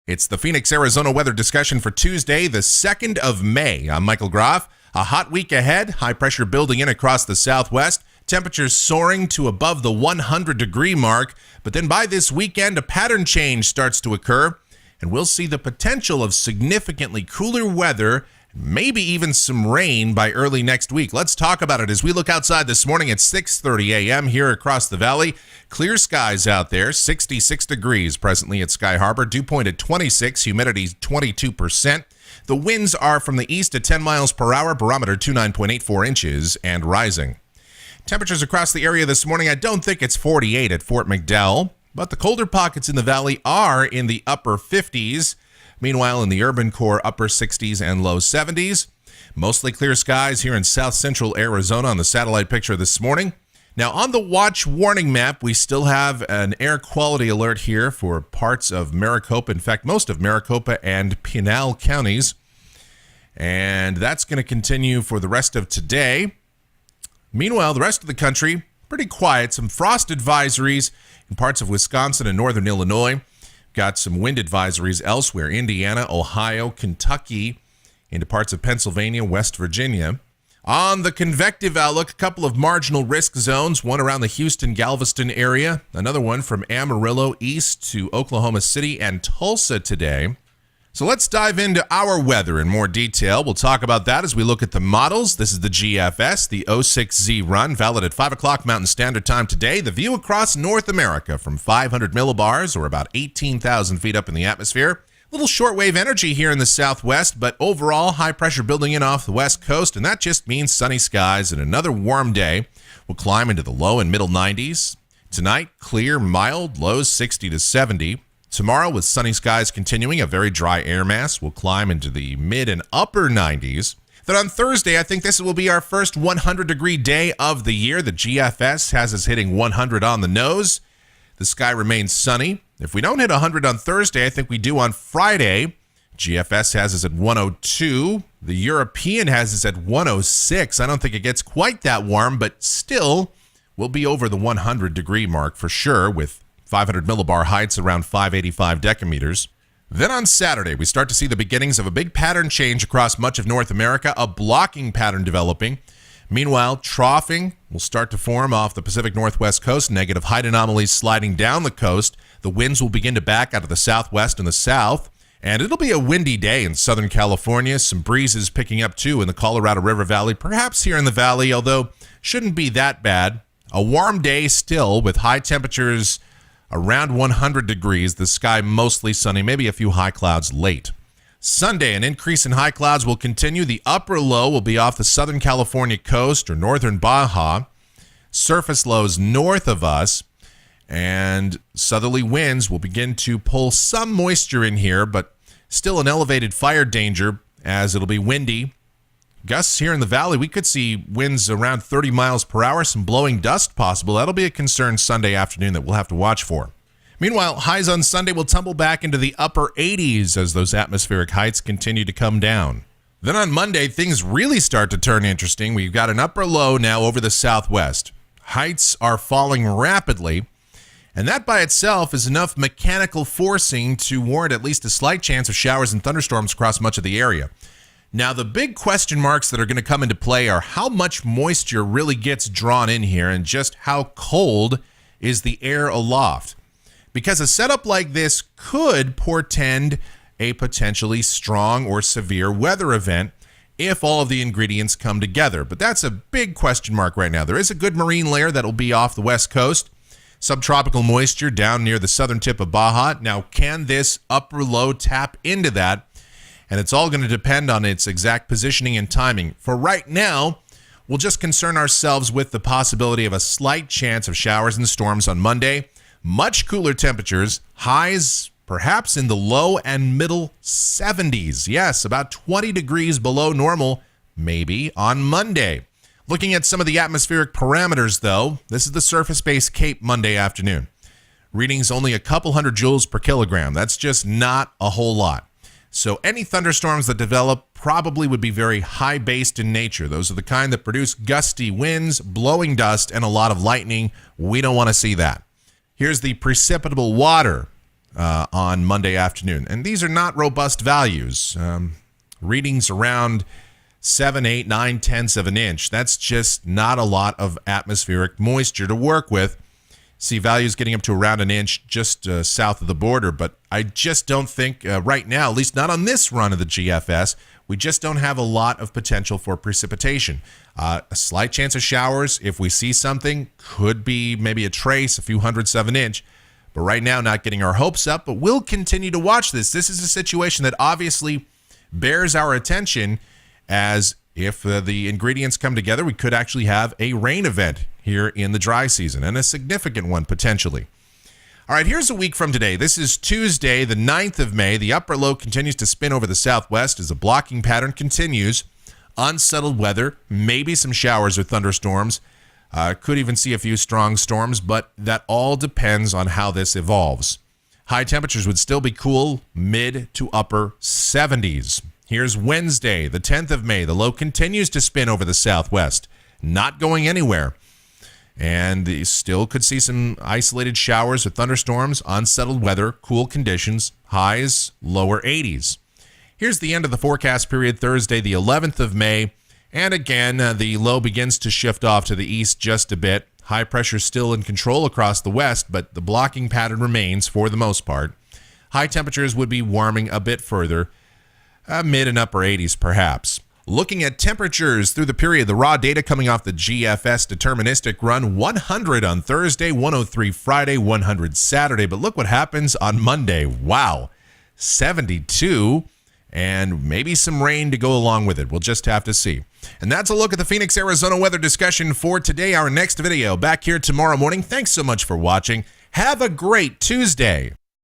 It's the Phoenix, Arizona weather discussion for Tuesday, the 2nd of May. I'm Michael Groff. A hot week ahead, high pressure building in across the southwest, temperatures soaring to above the 100-degree mark. But then by this weekend, a pattern change starts to occur, and we'll see the potential of significantly cooler weather, maybe even some rain by early next week. Let's talk about it as we look outside this morning at 6:30 a.m. here across the valley. Clear skies out there, 66 degrees presently at Sky Harbor, dew point at 26, humidity 22%. The winds are from the east at 10 miles per hour, barometer 29.84 inches and rising. Temperatures across the area this morning, I don't think it's 48 at Fort McDowell, but the colder pockets in the valley are in the upper 50s. Meanwhile, in the urban core, upper 60s and low 70s. Mostly clear skies here in south central Arizona on the satellite picture this morning. Now, on the watch warning map, we still have an air quality alert here for parts of Maricopa. In fact, most of Maricopa and Pinal counties. And that's going to continue for the rest of today. Meanwhile, the rest of the country, pretty quiet. Some frost advisories in parts of Wisconsin and northern Illinois. Got some wind advisories elsewhere, Indiana, Ohio, Kentucky, into parts of Pennsylvania, West Virginia. On the convective outlook, a couple of marginal risk zones, one around the Houston-Galveston area, another one from Amarillo east to Oklahoma City and Tulsa today. So let's dive into our weather in more detail. We'll talk about that as we look at the models. This is the GFS, the 06Z run, valid at 5 o'clock Mountain Standard Time today. The view across North America from 500 millibars, or about 18,000 feet up in the atmosphere. A little shortwave energy here in the southwest, but overall high pressure building in off the west coast, and that just means sunny skies and another warm day. We'll climb into the low and middle 90s. Tonight, clear, mild, lows 60 to 70. Tomorrow, with sunny skies continuing, a very dry air mass will climb into the mid and upper 90s. Then on Thursday, I think this will be our first 100-degree day of the year. The GFS has us hitting 100 on the nose. The sky remains sunny. If we don't hit 100 on Thursday, I think we do on Friday. GFS has us at 102. The European has us at 106. I don't think it gets quite that warm, but still, we'll be over the 100-degree mark for sure, with 500 millibar heights around 585 decameters. Then on Saturday, we start to see the beginnings of a big pattern change across much of North America, a blocking pattern developing. Meanwhile, troughing will start to form off the Pacific Northwest coast, negative height anomalies sliding down the coast. The winds will begin to back out of the southwest and the south, and it'll be a windy day in Southern California. Some breezes picking up too in the Colorado River Valley, perhaps here in the valley, although shouldn't be that bad. A warm day still with high temperatures around 100 degrees, the sky mostly sunny, maybe a few high clouds late. Sunday, an increase in high clouds will continue. The upper low will be off the Southern California coast or northern Baja. Surface lows north of us, and southerly winds will begin to pull some moisture in here, but still an elevated fire danger as it'll be windy. Gusts here in the valley, we could see winds around 30 miles per hour, some blowing dust possible. That'll be a concern Sunday afternoon that we'll have to watch for. Meanwhile, highs on Sunday will tumble back into the upper 80s as those atmospheric heights continue to come down. Then on Monday, things really start to turn interesting. We've got an upper low now over the southwest. Heights are falling rapidly, and that by itself is enough mechanical forcing to warrant at least a slight chance of showers and thunderstorms across much of the area. Now, the big question marks that are going to come into play are how much moisture really gets drawn in here and just how cold is the air aloft. Because a setup like this could portend a potentially strong or severe weather event if all of the ingredients come together. But that's a big question mark right now. There is a good marine layer that will be off the west coast. Subtropical moisture down near the southern tip of Baja. Now, can this upper low tap into that? And it's all going to depend on its exact positioning and timing. For right now, we'll just concern ourselves with the possibility of a slight chance of showers and storms on Monday. Much cooler temperatures, highs perhaps in the low and middle 70s. Yes, about 20 degrees below normal, maybe on Monday. Looking at some of the atmospheric parameters, though, this is the surface-based Cape Monday afternoon. Readings only a couple hundred joules per kilogram. That's just not a whole lot. So any thunderstorms that develop probably would be very high-based in nature. Those are the kind that produce gusty winds, blowing dust, and a lot of lightning. We don't want to see that. Here's the precipitable water. on Monday afternoon. And these are not robust values. Readings around 7, 8, 9 tenths of an inch. That's just not a lot of atmospheric moisture to work with. See values getting up to around an inch just south of the border, but I just don't think right now, at least not on this run of the GFS, we just don't have a lot of potential for precipitation. A slight chance of showers, if we see something, could be maybe a trace, a few hundredths of an inch. But right now, not getting our hopes up, but we'll continue to watch this. This is a situation that obviously bears our attention, as if the ingredients come together, we could actually have a rain event here in the dry season, and a significant one potentially. All right, here's a week from today. This is Tuesday, the 9th of May. The upper low continues to spin over the southwest as the blocking pattern continues. Unsettled weather, maybe some showers or thunderstorms. Could even see a few strong storms, but that all depends on how this evolves. High temperatures would still be cool, mid to upper 70s. Here's Wednesday, the 10th of May. The low continues to spin over the southwest, not going anywhere. And still could see some isolated showers or thunderstorms, unsettled weather, cool conditions, highs, lower 80s. Here's the end of the forecast period, Thursday, the 11th of May. And again, the low begins to shift off to the east just a bit. High pressure still in control across the west, but the blocking pattern remains for the most part. High temperatures would be warming a bit further, mid and upper 80s perhaps. Looking at temperatures through the period, the raw data coming off the GFS deterministic run, 100 on Thursday, 103 Friday, 100 Saturday. But look what happens on Monday. Wow, 72, and maybe some rain to go along with it. We'll just have to see. And that's a look at the Phoenix, Arizona weather discussion for today. Our next video back here tomorrow morning. Thanks so much for watching. Have a great Tuesday.